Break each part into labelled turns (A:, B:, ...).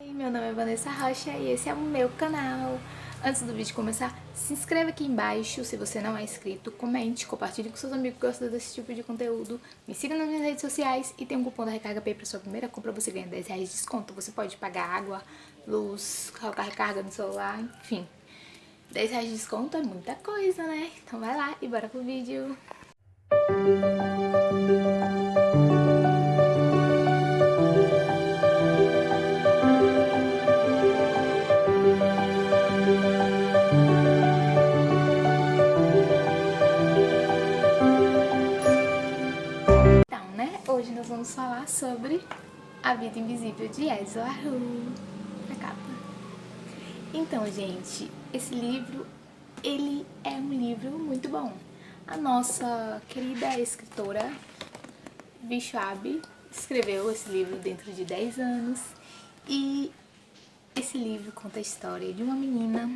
A: Oi, meu nome é Vanessa Rocha e esse é o meu canal. Antes do vídeo começar, se inscreva aqui embaixo se você não é inscrito, comente, compartilhe com seus amigos que gostam desse tipo de conteúdo, me siga nas minhas redes sociais e tem um cupom da Recarga Pay para sua primeira compra, você ganha R$10 de desconto. Você pode pagar água, luz, colocar recarga no celular, enfim. R$10 de desconto é muita coisa, né? Então vai lá e bora pro vídeo. Então, né? Hoje nós vamos falar sobre A Vida Invisível de Ezra Hu. A capa. Então, gente, esse livro, ele é um livro muito bom. A nossa querida escritora Bishwab escreveu esse livro dentro de 10 anos e esse livro conta a história de uma menina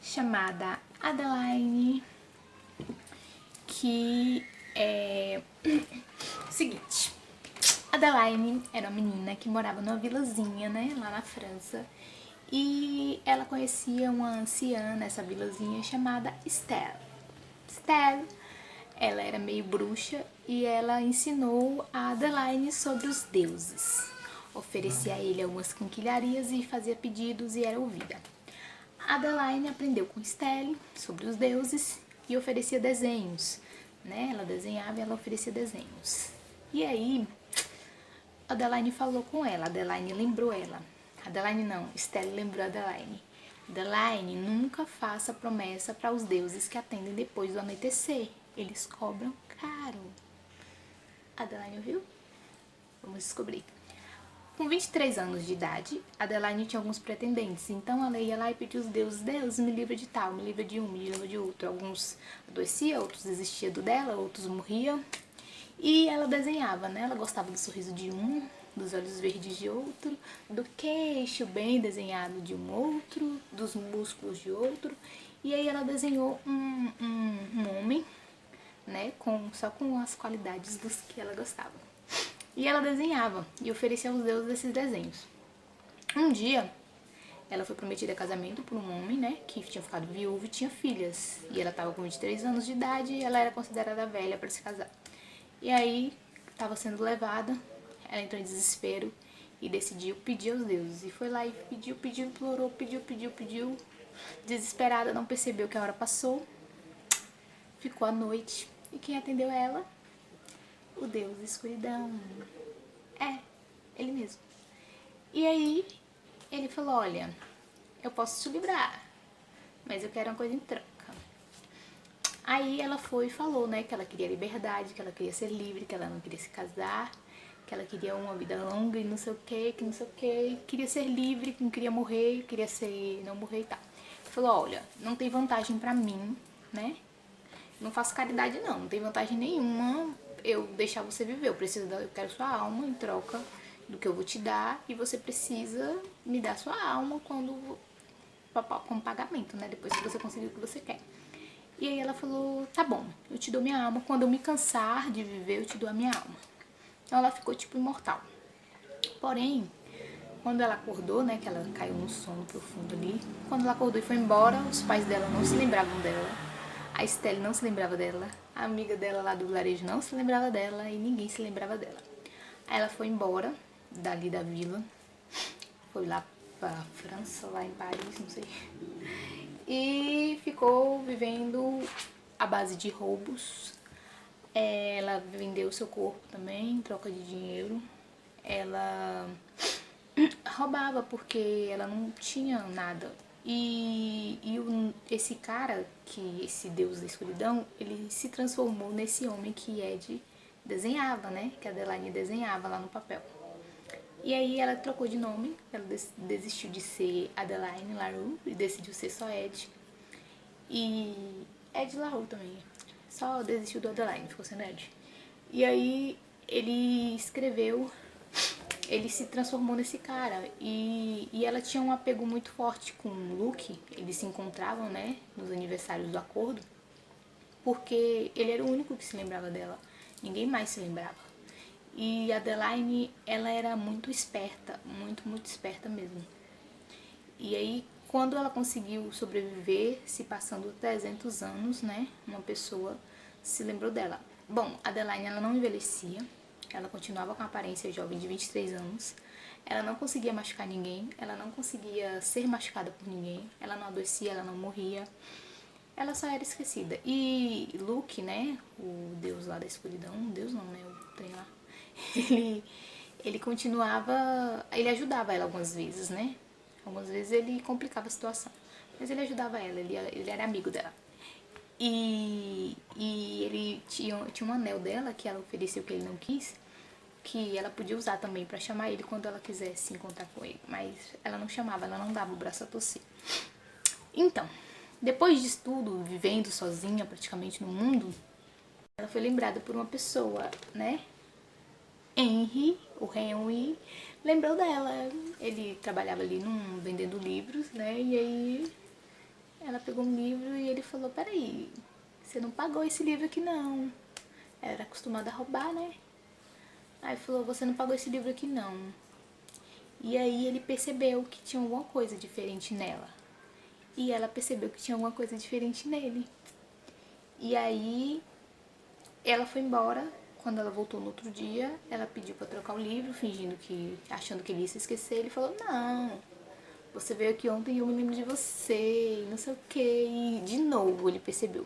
A: chamada Adeline, que é o seguinte. Adeline era uma menina que morava numa vilazinha, né, lá na França, e ela conhecia uma anciã nessa vilazinha chamada Estelle. Estelle, ela era meio bruxa e ela ensinou a Adeline sobre os deuses. Oferecia a ele algumas quinquilharias e fazia pedidos e era ouvida. Adeline aprendeu com Estelle sobre os deuses e oferecia desenhos, né? Ela desenhava e ela oferecia desenhos. E aí, Adeline falou com ela, Adeline lembrou ela. Adeline não, Estelle lembrou Adeline. Adeline, nunca faça promessa para os deuses que atendem depois do anoitecer. Eles cobram caro. Adeline ouviu? Vamos descobrir. Com 23 anos de idade, Adeline tinha alguns pretendentes, então ela ia lá e pedia aos deuses: Deus, me livra de tal, me livra de um, me livra de outro. Alguns adoeciam, outros desistiam do dela, outros morriam. E ela desenhava, né? Ela gostava do sorriso de um, dos olhos verdes de outro, do queixo bem desenhado de um outro, dos músculos de outro. E aí ela desenhou um homem, né? Só com as qualidades dos que ela gostava. E ela desenhava e oferecia aos deuses esses desenhos. Um dia, ela foi prometida a casamento por um homem, né, que tinha ficado viúvo e tinha filhas. E ela estava com 23 anos de idade e ela era considerada velha para se casar. E aí, estava sendo levada, ela entrou em desespero e decidiu pedir aos deuses. E foi lá e pediu, implorou, pediu. Desesperada, não percebeu que a hora passou. Ficou a noite. E quem atendeu ela? O deus da escuridão. É, ele mesmo. E aí, ele falou: olha, eu posso te livrar, mas eu quero uma coisa em troca. Aí ela foi e falou, né, que ela queria liberdade, que ela queria ser livre, que ela não queria se casar, que ela queria uma vida longa e não sei o que não sei o que, queria ser livre, não queria morrer, queria ser, não morrer e tal. Ele falou: olha, não tem vantagem pra mim, né, não faço caridade não tem vantagem nenhuma eu deixar você viver, eu quero sua alma em troca do que eu vou te dar e você precisa me dar sua alma como pagamento, né, depois que você conseguir o que você quer. E aí ela falou: tá bom, eu te dou minha alma, quando eu me cansar de viver eu te dou a minha alma. Então ela ficou tipo imortal. Porém, quando ela acordou, né, que ela caiu no sono profundo ali, quando ela acordou e foi embora, os pais dela não se lembravam dela, a Estelle não se lembrava dela, a amiga dela lá do vilarejo não se lembrava dela e ninguém se lembrava dela. Aí ela foi embora dali da vila, foi lá pra França, lá em Paris, não sei, e ficou vivendo à base de roubos. Ela vendeu seu corpo também em troca de dinheiro. Ela roubava porque ela não tinha nada. Esse cara, esse deus da escuridão, ele se transformou nesse homem que Ed desenhava, né? Que a Adeline desenhava lá no papel. E aí ela trocou de nome, ela desistiu de ser Adeline LaRue e decidiu ser só Ed. E Ed LaRue também, só desistiu do Adeline, ficou sendo Ed. E aí ele escreveu, ele se transformou nesse cara e ela tinha um apego muito forte com o Luke, eles se encontravam, né, nos aniversários do acordo, porque ele era o único que se lembrava dela, ninguém mais se lembrava. E a Adeline, ela era muito esperta, muito esperta mesmo. E aí, quando ela conseguiu sobreviver, se passando 300 anos, né, uma pessoa se lembrou dela. Bom, a Adeline, ela não envelhecia, ela continuava com a aparência jovem de 23 anos, ela não conseguia machucar ninguém, ela não conseguia ser machucada por ninguém, ela não adoecia, ela não morria, ela só era esquecida. E Luke, né, o deus lá da escuridão, deus não, né, o trem lá, ele, ele continuava, ele ajudava ela algumas vezes, né, algumas vezes ele complicava a situação, mas ele ajudava ela, ele era amigo dela. E ele tinha um anel dela que ela ofereceu que ele não quis, que ela podia usar também pra chamar ele quando ela quisesse encontrar com ele, mas ela não chamava, ela não dava o braço a torcer. Então, depois disso tudo, vivendo sozinha praticamente no mundo, ela foi lembrada por uma pessoa, né? O Henry, lembrou dela. Ele trabalhava ali vendendo livros, né? E aí ela pegou um livro e ele falou, peraí, você não pagou esse livro aqui não. Ela era acostumada a roubar, né? Aí falou, você não pagou esse livro aqui não. E aí ele percebeu que tinha alguma coisa diferente nela. E ela percebeu que tinha alguma coisa diferente nele. E aí ela foi embora. Quando ela voltou no outro dia, ela pediu pra trocar o livro, achando que ele ia se esquecer. Ele falou, não, você veio aqui ontem e eu me lembro de você, não sei o que. E de novo ele percebeu.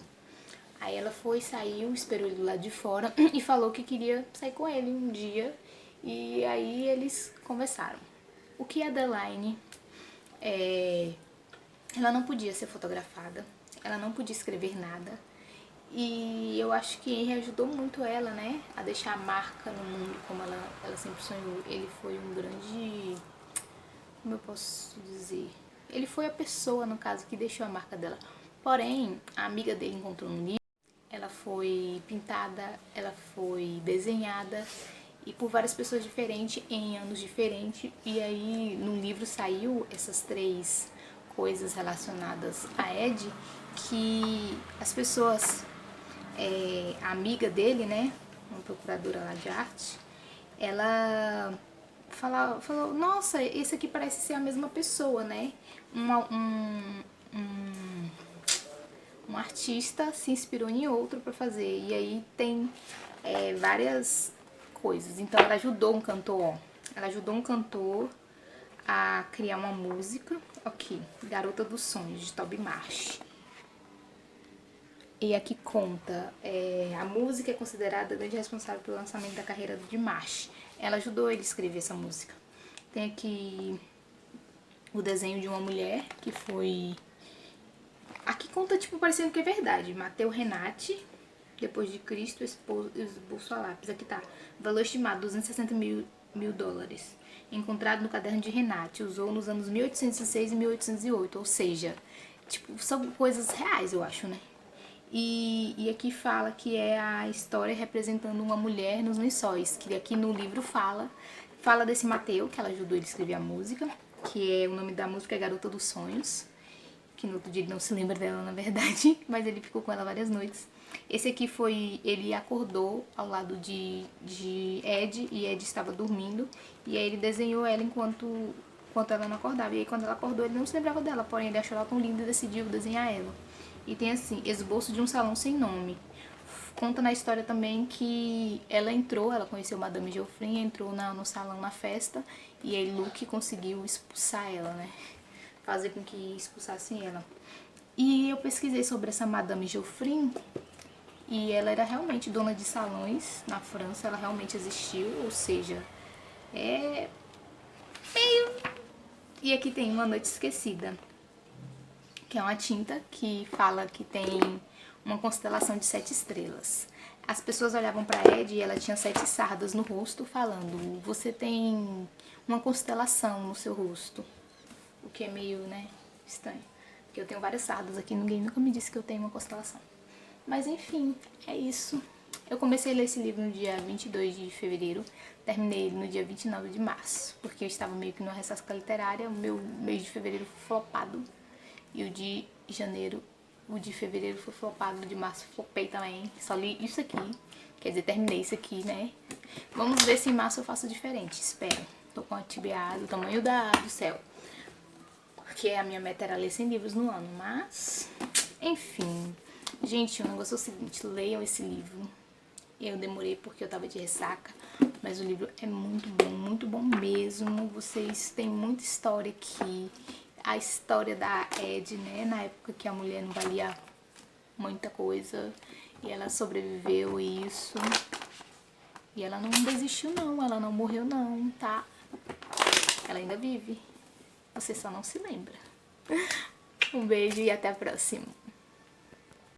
A: Aí ela foi, saiu, esperou ele do lado de fora e falou que queria sair com ele um dia. E aí eles conversaram. O que a Adeline, ela não podia ser fotografada, ela não podia escrever nada. E eu acho que Henry ajudou muito ela, né, a deixar a marca no mundo como ela sempre sonhou. Ele foi um grande, como eu posso dizer, ele foi a pessoa, no caso, que deixou a marca dela. Porém, a amiga dele encontrou no livro, ela foi pintada, ela foi desenhada e por várias pessoas diferentes em anos diferentes. E aí no livro saiu essas três coisas relacionadas a Ed, que as pessoas, a amiga dele, né, uma procuradora lá de arte, ela falou, nossa, esse aqui parece ser a mesma pessoa, né? Um artista se inspirou em outro para fazer. E aí tem várias coisas. Então ela ajudou um cantor, ó. Ela ajudou um cantor a criar uma música. Aqui, Garota dos Sonhos, de Toby Marsh. E aqui conta, a música é considerada a grande responsável pelo lançamento da carreira de Marsh. Ela ajudou ele a escrever essa música. Tem aqui o desenho de uma mulher que foi... Aqui conta, tipo, parecendo que é verdade. Mateu Renati, depois de Cristo, esboço a lápis. Aqui tá. Valor estimado, 260 mil dólares. Encontrado no caderno de Renati. Usou nos anos 1806 e 1808. Ou seja, tipo, são coisas reais, eu acho, né? E aqui fala que é a história representando uma mulher nos lençóis. Que aqui no livro fala desse Mateu, que ela ajudou ele a escrever a música. Que é o nome da música é Garota dos Sonhos. Que no outro dia ele não se lembra dela, na verdade, mas ele ficou com ela várias noites. Esse aqui foi, ele acordou ao lado de Ed, e Ed estava dormindo, e aí ele desenhou ela enquanto ela não acordava. E aí quando ela acordou, ele não se lembrava dela, porém ele achou ela tão linda e decidiu desenhar ela. E tem assim, esboço de um salão sem nome. Conta na história também que ela conheceu Madame Geoffrin, entrou no salão na festa, e aí Luke conseguiu expulsar ela, né? Fazer com que expulsassem ela. E eu pesquisei sobre essa Madame Geoffrin e ela era realmente dona de salões na França, ela realmente existiu, ou seja, é meio... E aqui tem Uma Noite Esquecida, que é uma tinta que fala que tem uma constelação de 7 estrelas. As pessoas olhavam para Ed e ela tinha 7 sardas no rosto, falando, você tem uma constelação no seu rosto. O que é meio, né, estranho. Porque eu tenho várias sardas aqui, ninguém nunca me disse que eu tenho uma constelação. Mas enfim, é isso. Eu comecei a ler esse livro no dia 22 de fevereiro, terminei ele no dia 29 de março, porque eu estava meio que numa ressaca literária, o meu mês de fevereiro foi flopado, e o de janeiro O de fevereiro foi flopado, o de março flopei também. Só li isso aqui. Quer dizer, terminei isso aqui, né? Vamos ver se em março eu faço diferente. Espero. Tô com a TBA do tamanho do céu. Porque a minha meta era ler 100 livros no ano. Mas, enfim. Gente, o negócio é o seguinte. Leiam esse livro. Eu demorei porque eu tava de ressaca. Mas o livro é muito bom mesmo. Vocês têm muita história aqui. A história da Ed, né? Na época que a mulher não valia muita coisa. E ela sobreviveu a isso. E ela não desistiu não, ela não morreu não, tá? Ela ainda vive. Você só não se lembra. Um beijo e até a próxima.